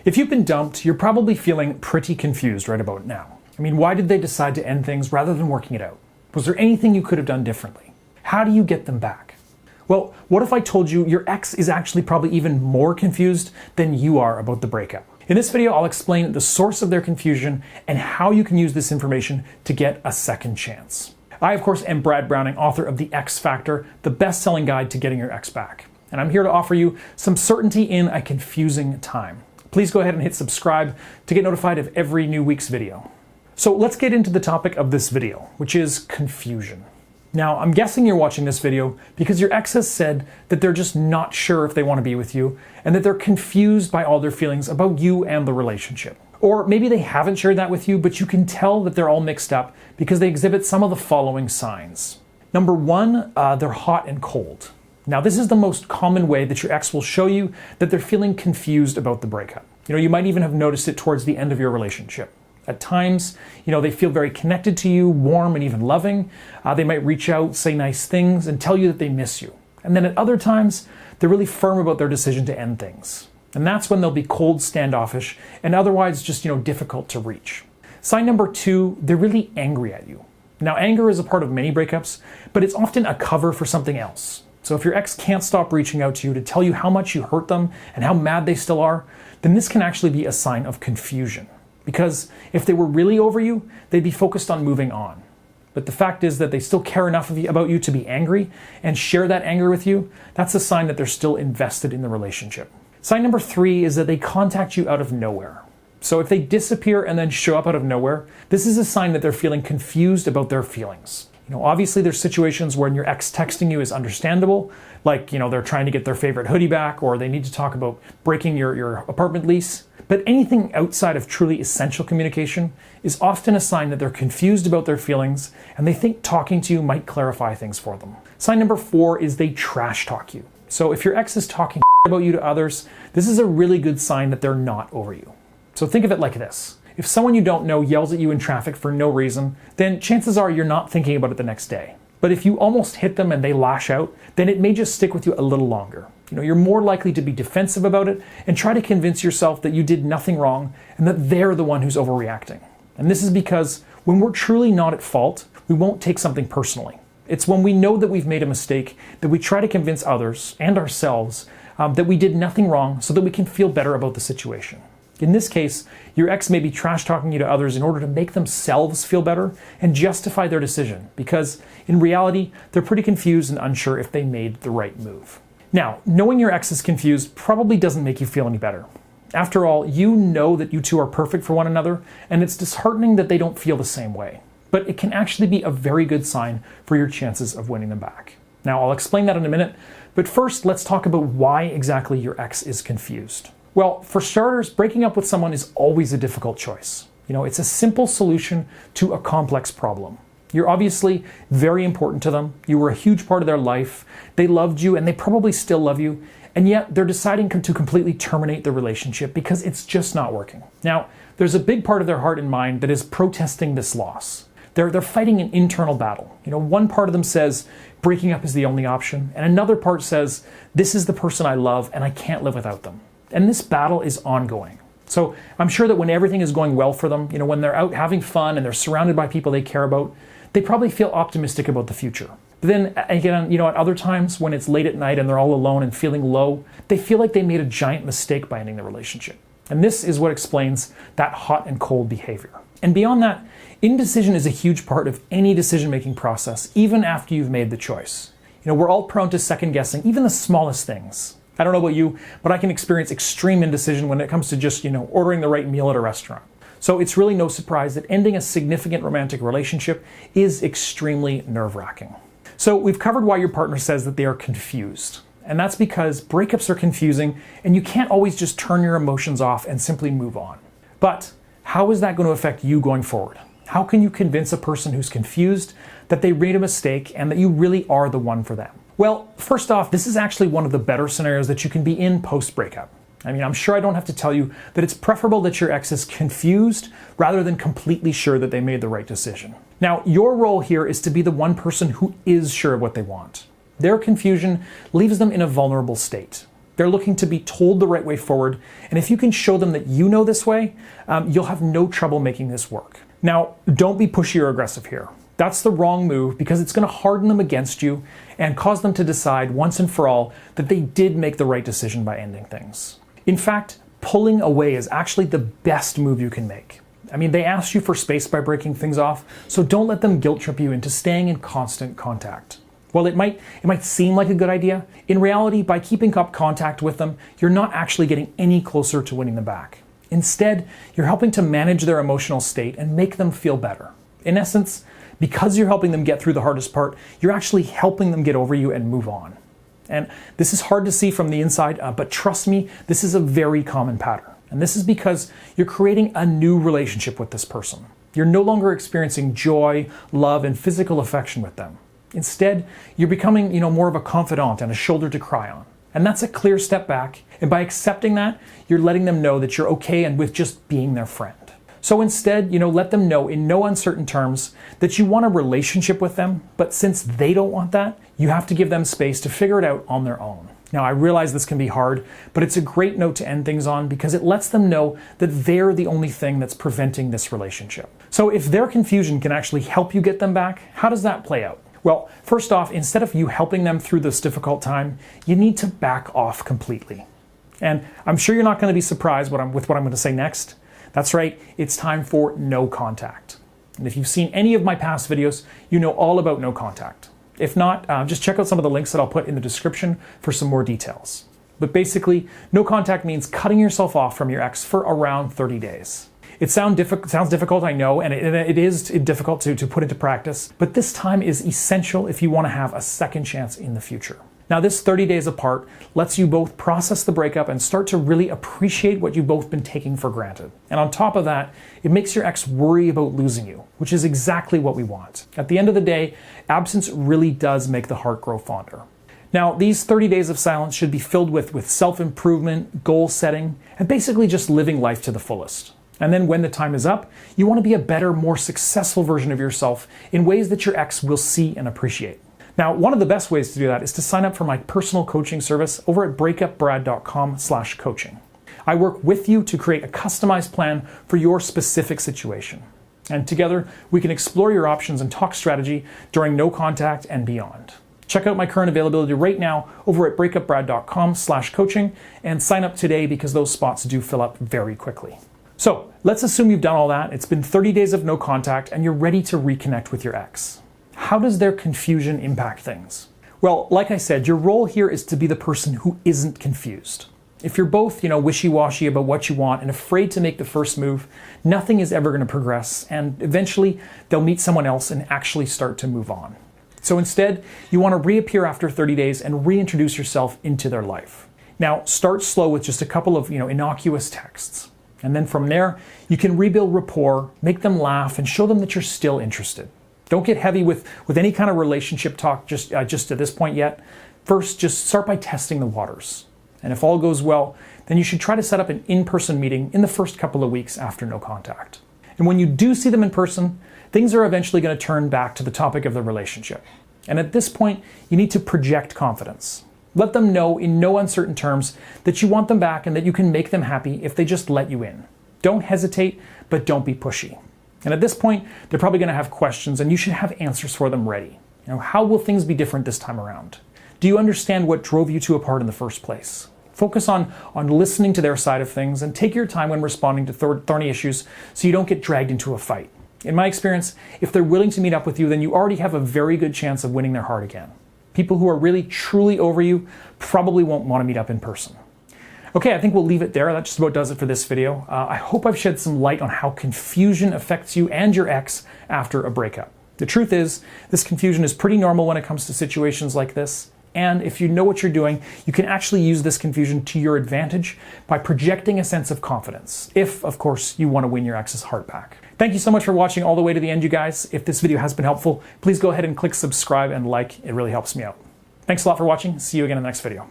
If you've been dumped, you're probably feeling pretty confused right about now. I mean, why did they decide to end things rather than working it out? Was there anything you could have done differently? How do you get them back? Well, what if I told you your ex is actually probably even more confused than you are about the breakup? In this video, I'll explain the source of their confusion and how you can use this information to get a second chance. I, of course, am Brad Browning, author of The X Factor, the best-selling guide to getting your ex back. And I'm here to offer you some certainty in a confusing time. Please go ahead and hit subscribe to get notified of every new week's video. So let's get into the topic of this video, which is confusion. Now, I'm guessing you're watching this video because your ex has said that they're just not sure if they want to be with you and that they're confused by all their feelings about you and the relationship. Or maybe they haven't shared that with you, but you can tell that they're all mixed up because they exhibit some of the following signs. Number one, they're hot and cold. Now, this is the most common way that your ex will show you that they're feeling confused about the breakup. You might even have noticed it towards the end of your relationship. At times, they feel very connected to you, warm and even loving. They might reach out, say nice things, and tell you that they miss you. And then at other times, they're really firm about their decision to end things. And that's when they'll be cold, standoffish, and otherwise just, difficult to reach. Sign number two, they're really angry at you. Now, anger is a part of many breakups, but it's often a cover for something else. So if your ex can't stop reaching out to you to tell you how much you hurt them and how mad they still are, then this can actually be a sign of confusion. Because if they were really over you, they'd be focused on moving on. But the fact is that they still care enough about you to be angry and share that anger with you. That's a sign that they're still invested in the relationship. Sign number three is that they contact you out of nowhere. So if they disappear and then show up out of nowhere, this is a sign that they're feeling confused about their feelings. Obviously there's situations when your ex texting you is understandable, like, they're trying to get their favorite hoodie back or they need to talk about breaking your apartment lease. But anything outside of truly essential communication is often a sign that they're confused about their feelings and they think talking to you might clarify things for them. Sign number four is they trash talk you. So if your ex is talking about you to others, this is a really good sign that they're not over you. So think of it like this. If someone you don't know yells at you in traffic for no reason, then chances are you're not thinking about it the next day. But if you almost hit them and they lash out, then it may just stick with you a little longer. You're more likely to be defensive about it and try to convince yourself that you did nothing wrong and that they're the one who's overreacting. And this is because when we're truly not at fault, we won't take something personally. It's when we know that we've made a mistake that we try to convince others and ourselves that we did nothing wrong so that we can feel better about the situation. In this case, your ex may be trash talking you to others in order to make themselves feel better and justify their decision, because in reality, they're pretty confused and unsure if they made the right move. Now, knowing your ex is confused probably doesn't make you feel any better. After all, you know that you two are perfect for one another, and it's disheartening that they don't feel the same way. But it can actually be a very good sign for your chances of winning them back. Now, I'll explain that in a minute, but first, let's talk about why exactly your ex is confused. Well, for starters, breaking up with someone is always a difficult choice. It's a simple solution to a complex problem. You're obviously very important to them. You were a huge part of their life. They loved you and they probably still love you. And yet they're deciding to completely terminate the relationship because it's just not working. Now, there's a big part of their heart and mind that is protesting this loss. They're fighting an internal battle. One part of them says breaking up is the only option. And another part says, this is the person I love and I can't live without them. And this battle is ongoing. So I'm sure that when everything is going well for them, when they're out having fun and they're surrounded by people they care about, they probably feel optimistic about the future. But then again, at other times when it's late at night and they're all alone and feeling low, they feel like they made a giant mistake by ending the relationship. And this is what explains that hot and cold behavior. And beyond that, indecision is a huge part of any decision-making process, even after you've made the choice. We're all prone to second-guessing even the smallest things. I don't know about you, but I can experience extreme indecision when it comes to just, ordering the right meal at a restaurant. So it's really no surprise that ending a significant romantic relationship is extremely nerve-wracking. So we've covered why your partner says that they are confused. And that's because breakups are confusing and you can't always just turn your emotions off and simply move on. But how is that going to affect you going forward? How can you convince a person who's confused that they made a mistake and that you really are the one for them? Well, first off, this is actually one of the better scenarios that you can be in post-breakup. I'm sure I don't have to tell you that it's preferable that your ex is confused rather than completely sure that they made the right decision. Now, your role here is to be the one person who is sure of what they want. Their confusion leaves them in a vulnerable state. They're looking to be told the right way forward, and if you can show them that you know this way, you'll have no trouble making this work. Now, don't be pushy or aggressive here. That's the wrong move because it's going to harden them against you and cause them to decide once and for all that they did make the right decision by ending things. In fact, pulling away is actually the best move you can make. I mean, they asked you for space by breaking things off, so don't let them guilt trip you into staying in constant contact. While it might seem like a good idea, in reality, by keeping up contact with them, you're not actually getting any closer to winning them back. Instead, you're helping to manage their emotional state and make them feel better. In essence, because you're helping them get through the hardest part, you're actually helping them get over you and move on. And this is hard to see from the inside, but trust me, this is a very common pattern. And this is because you're creating a new relationship with this person. You're no longer experiencing joy, love, and physical affection with them. Instead, you're becoming, more of a confidant and a shoulder to cry on. And that's a clear step back. And by accepting that, you're letting them know that you're okay and with just being their friend. So instead, let them know in no uncertain terms that you want a relationship with them, but since they don't want that, you have to give them space to figure it out on their own. Now, I realize this can be hard, but it's a great note to end things on because it lets them know that they're the only thing that's preventing this relationship. So if their confusion can actually help you get them back, how does that play out? Well, first off, instead of you helping them through this difficult time, you need to back off completely. And I'm sure you're not going to be surprised with what I'm going to say next. That's right, it's time for no contact. And if you've seen any of my past videos, you know all about no contact. If not, just check out some of the links that I'll put in the description for some more details. But basically, no contact means cutting yourself off from your ex for around 30 days. It sounds difficult, I know, and it is difficult to put into practice, but this time is essential if you want to have a second chance in the future. Now, this 30 days apart lets you both process the breakup and start to really appreciate what you've both been taking for granted. And on top of that, it makes your ex worry about losing you, which is exactly what we want. At the end of the day, absence really does make the heart grow fonder. Now, these 30 days of silence should be filled with self-improvement, goal setting, and basically just living life to the fullest. And then when the time is up, you want to be a better, more successful version of yourself in ways that your ex will see and appreciate. Now, one of the best ways to do that is to sign up for my personal coaching service over at breakupbrad.com/coaching. I work with you to create a customized plan for your specific situation. And together, we can explore your options and talk strategy during no contact and beyond. Check out my current availability right now over at breakupbrad.com/coaching and sign up today because those spots do fill up very quickly. So let's assume you've done all that. It's been 30 days of no contact and you're ready to reconnect with your ex. How does their confusion impact things? Well, like I said, your role here is to be the person who isn't confused. If you're both, wishy-washy about what you want and afraid to make the first move, nothing is ever going to progress, and eventually they'll meet someone else and actually start to move on. So instead, you want to reappear after 30 days and reintroduce yourself into their life. Now, start slow with just a couple of, innocuous texts. And then from there, you can rebuild rapport, make them laugh, and show them that you're still interested. Don't get heavy with any kind of relationship talk just at this point yet. First, just start by testing the waters. And if all goes well, then you should try to set up an in-person meeting in the first couple of weeks after no contact. And when you do see them in person, things are eventually going to turn back to the topic of the relationship. And at this point, you need to project confidence. Let them know in no uncertain terms that you want them back and that you can make them happy if they just let you in. Don't hesitate, but don't be pushy. And at this point, they're probably going to have questions and you should have answers for them ready. How will things be different this time around? Do you understand what drove you two apart in the first place? Focus on listening to their side of things and take your time when responding to thorny issues so you don't get dragged into a fight. In my experience, if they're willing to meet up with you, then you already have a very good chance of winning their heart again. People who are really, truly over you probably won't want to meet up in person. Okay, I think we'll leave it there. That just about does it for this video. I hope I've shed some light on how confusion affects you and your ex after a breakup. The truth is, this confusion is pretty normal when it comes to situations like this. And if you know what you're doing, you can actually use this confusion to your advantage by projecting a sense of confidence. If, of course, you want to win your ex's heart back. Thank you so much for watching all the way to the end, you guys. If this video has been helpful, please go ahead and click subscribe and like. It really helps me out. Thanks a lot for watching. See you again in the next video.